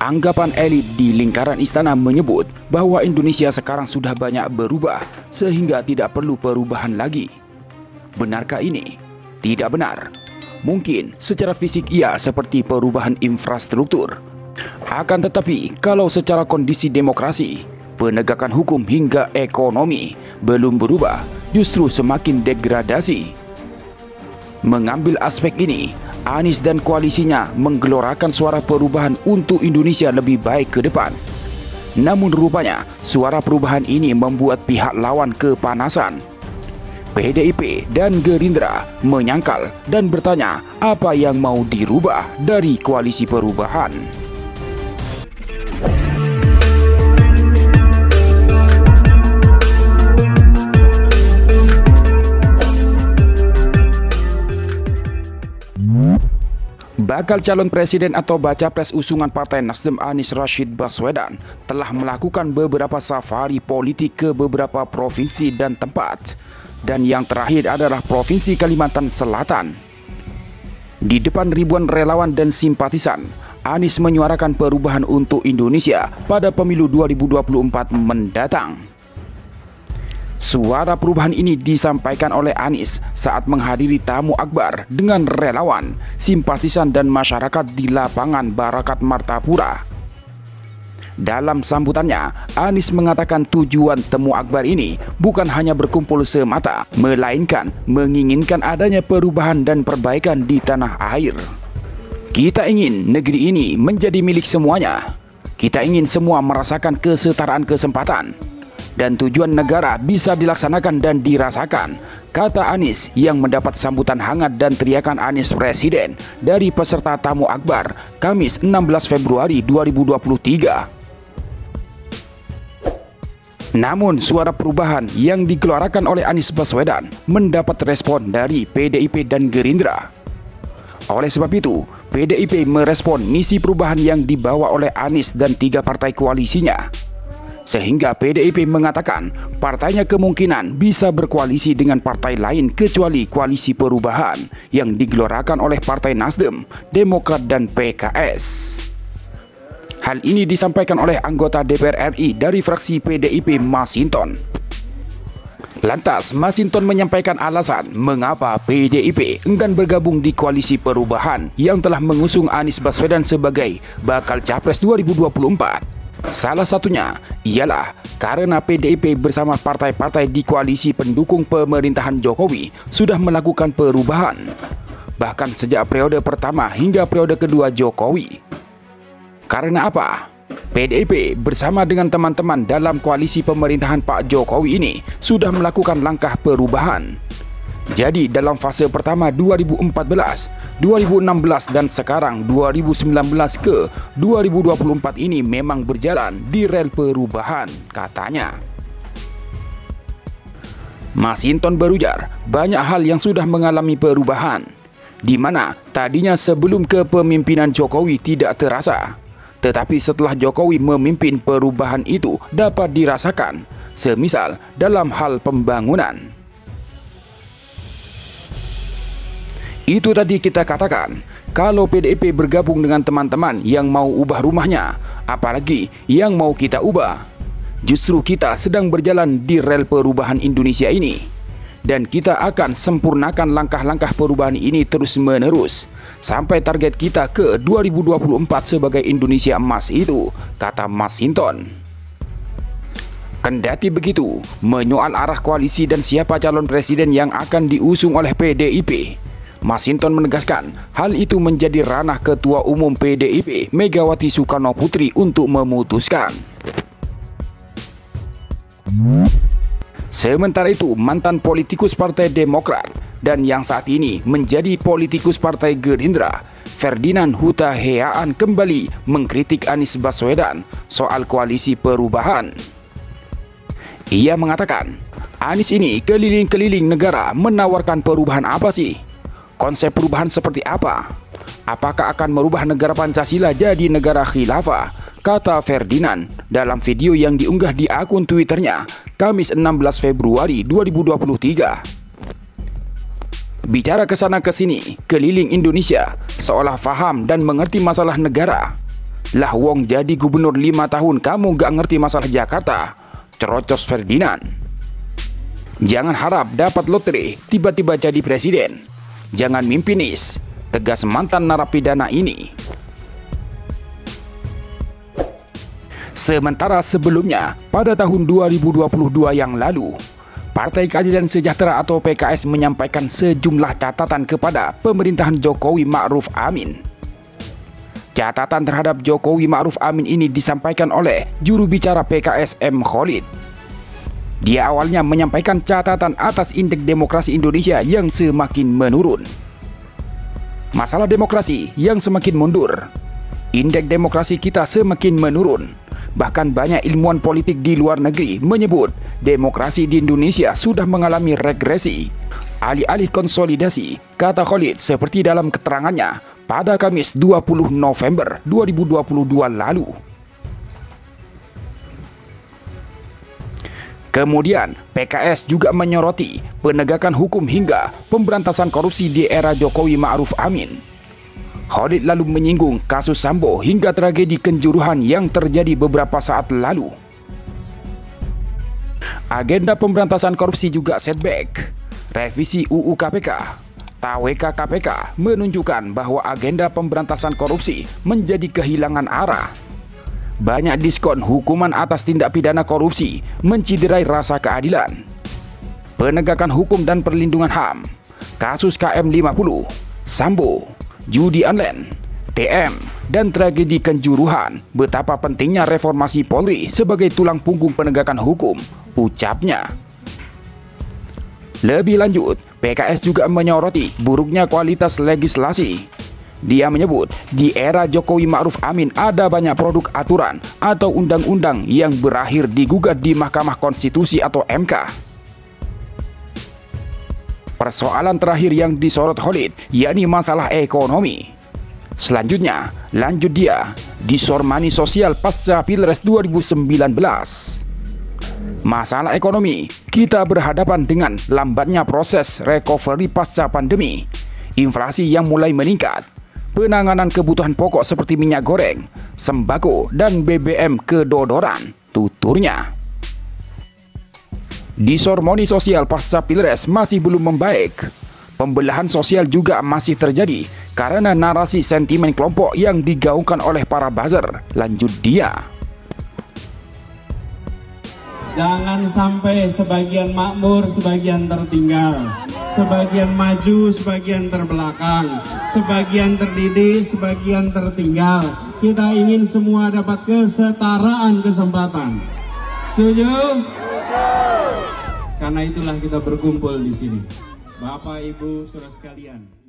Anggapan elit di lingkaran istana menyebut bahwa Indonesia sekarang sudah banyak berubah sehingga tidak perlu perubahan lagi. Benarkah ini? Tidak benar. Mungkin secara fisik iya, seperti perubahan infrastruktur. Akan tetapi kalau secara kondisi demokrasi, penegakan hukum hingga ekonomi belum berubah, justru semakin degradasi. Mengambil aspek ini, Anies dan koalisinya menggelorakan suara perubahan untuk Indonesia lebih baik ke depan. Namun rupanya suara perubahan ini membuat pihak lawan kepanasan. PDIP dan Gerindra menyangkal dan bertanya apa yang mau dirubah dari koalisi perubahan. Bakal calon presiden atau baca pres usungan Partai Nasdem Anies Rashid Baswedan telah melakukan beberapa safari politik ke beberapa provinsi dan tempat. Dan yang terakhir adalah Provinsi Kalimantan Selatan. Di depan ribuan relawan dan simpatisan, Anies menyuarakan perubahan untuk Indonesia pada pemilu 2024 mendatang. Suara perubahan ini disampaikan oleh Anies saat menghadiri tamu akbar dengan relawan, simpatisan dan masyarakat di lapangan Barakat Martapura. Dalam sambutannya, Anies mengatakan tujuan temu akbar ini bukan hanya berkumpul semata, melainkan menginginkan adanya perubahan dan perbaikan di tanah air. Kita ingin negeri ini menjadi milik semuanya. Kita ingin semua merasakan kesetaraan kesempatan. Dan tujuan negara bisa dilaksanakan dan dirasakan, kata Anies yang mendapat sambutan hangat dan teriakan Anies Presiden dari peserta tamu akbar Kamis 16 Februari 2023. Namun suara perubahan yang dikeluarkan oleh Anies Baswedan mendapat respon dari PDIP dan Gerindra. Oleh sebab itu, PDIP merespon misi perubahan yang dibawa oleh Anies dan 3 partai koalisinya. Sehingga PDIP mengatakan partainya kemungkinan bisa berkoalisi dengan partai lain kecuali koalisi perubahan yang digelorakan oleh Partai Nasdem, Demokrat dan PKS. Hal ini disampaikan oleh anggota DPR RI dari fraksi PDIP Masinton. Lantas Masinton menyampaikan alasan mengapa PDIP enggan bergabung di koalisi perubahan yang telah mengusung Anies Baswedan sebagai bakal capres 2024. Salah satunya ialah karena PDIP bersama partai-partai di koalisi pendukung pemerintahan Jokowi sudah melakukan perubahan, bahkan sejak periode pertama hingga periode kedua Jokowi. Karena apa? PDIP bersama dengan teman-teman dalam koalisi pemerintahan Pak Jokowi ini sudah melakukan langkah perubahan. Jadi dalam fase pertama 2014, 2016 dan sekarang 2019 ke 2024 ini memang berjalan di rel perubahan, katanya. Masinton berujar, banyak hal yang sudah mengalami perubahan, di mana tadinya sebelum kepemimpinan Jokowi tidak terasa. Tetapi setelah Jokowi memimpin, perubahan itu dapat dirasakan, semisal dalam hal pembangunan. Itu tadi kita katakan, kalau PDIP bergabung dengan teman-teman yang mau ubah rumahnya, apalagi yang mau kita ubah. Justru kita sedang berjalan di rel perubahan Indonesia ini. Dan kita akan sempurnakan langkah-langkah perubahan ini terus-menerus sampai target kita ke 2024 sebagai Indonesia Emas itu, kata Masinton. Kendati begitu, menyoal arah koalisi dan siapa calon presiden yang akan diusung oleh PDIP, Masinton menegaskan hal itu menjadi ranah Ketua Umum PDIP Megawati Soekarno Putri untuk memutuskan. Sementara itu, mantan politikus Partai Demokrat dan yang saat ini menjadi politikus Partai Gerindra, Ferdinand Huta Heian kembali mengkritik Anies Baswedan soal koalisi perubahan. Ia mengatakan, Anies ini keliling-keliling negara menawarkan perubahan apa sih? Konsep perubahan seperti apa? Apakah akan merubah negara Pancasila jadi negara khilafah? Kata Ferdinand dalam video yang diunggah di akun Twitternya Kamis 16 Februari 2023. Bicara kesana kesini, keliling Indonesia, seolah faham dan mengerti masalah negara. Lah wong jadi gubernur 5 tahun kamu gak ngerti masalah Jakarta, cerocos Ferdinand. Jangan harap dapat lotre tiba-tiba jadi presiden. Jangan mimpi nis, tegas mantan narapidana ini. Sementara sebelumnya, pada tahun 2022 yang lalu, Partai Keadilan Sejahtera atau PKS menyampaikan sejumlah catatan kepada pemerintahan Jokowi Ma'ruf Amin. Catatan terhadap Jokowi Ma'ruf Amin ini disampaikan oleh juru bicara PKS M. Khalid. Dia awalnya menyampaikan catatan atas indeks demokrasi Indonesia yang semakin menurun. Masalah demokrasi yang semakin mundur. Indeks demokrasi kita semakin menurun. Bahkan banyak ilmuwan politik di luar negeri menyebut demokrasi di Indonesia sudah mengalami regresi. Alih-alih konsolidasi, kata Khalid seperti dalam keterangannya pada Kamis 20 November 2022 lalu. Kemudian, PKS juga menyoroti penegakan hukum hingga pemberantasan korupsi di era Jokowi Ma'ruf Amin. Khalid lalu menyinggung kasus Sambo hingga tragedi Kanjuruhan yang terjadi beberapa saat lalu. Agenda pemberantasan korupsi juga setback. Revisi UU KPK, TWK KPK menunjukkan bahwa agenda pemberantasan korupsi menjadi kehilangan arah. Banyak diskon hukuman atas tindak pidana korupsi menciderai rasa keadilan. Penegakan hukum dan perlindungan HAM, kasus KM50, Sambo, judi online, TM, dan tragedi Kanjuruhan, betapa pentingnya reformasi Polri sebagai tulang punggung penegakan hukum, ucapnya. Lebih lanjut, PKS juga menyoroti buruknya kualitas legislasi. Dia menyebut, di era Jokowi Ma'ruf Amin ada banyak produk aturan atau undang-undang yang berakhir digugat di Mahkamah Konstitusi atau MK. Persoalan terakhir yang disorot Khalid, yakni masalah ekonomi. Selanjutnya, lanjut dia, disormani sosial pasca Pilpres 2019. Masalah ekonomi, kita berhadapan dengan lambatnya proses recovery pasca pandemi, inflasi yang mulai meningkat, penanganan kebutuhan pokok seperti minyak goreng, sembako, dan BBM kedodoran, tuturnya. Disharmoni sosial pasca Pilpres masih belum membaik. Pembelahan sosial juga masih terjadi karena narasi sentimen kelompok yang digaungkan oleh para buzzer. Lanjut dia. Jangan sampai sebagian makmur, sebagian tertinggal, sebagian maju, sebagian terbelakang, sebagian terdidik, sebagian tertinggal. Kita ingin semua dapat kesetaraan kesempatan. Setuju? Karena itulah kita berkumpul di sini. Bapak, Ibu, saudara sekalian.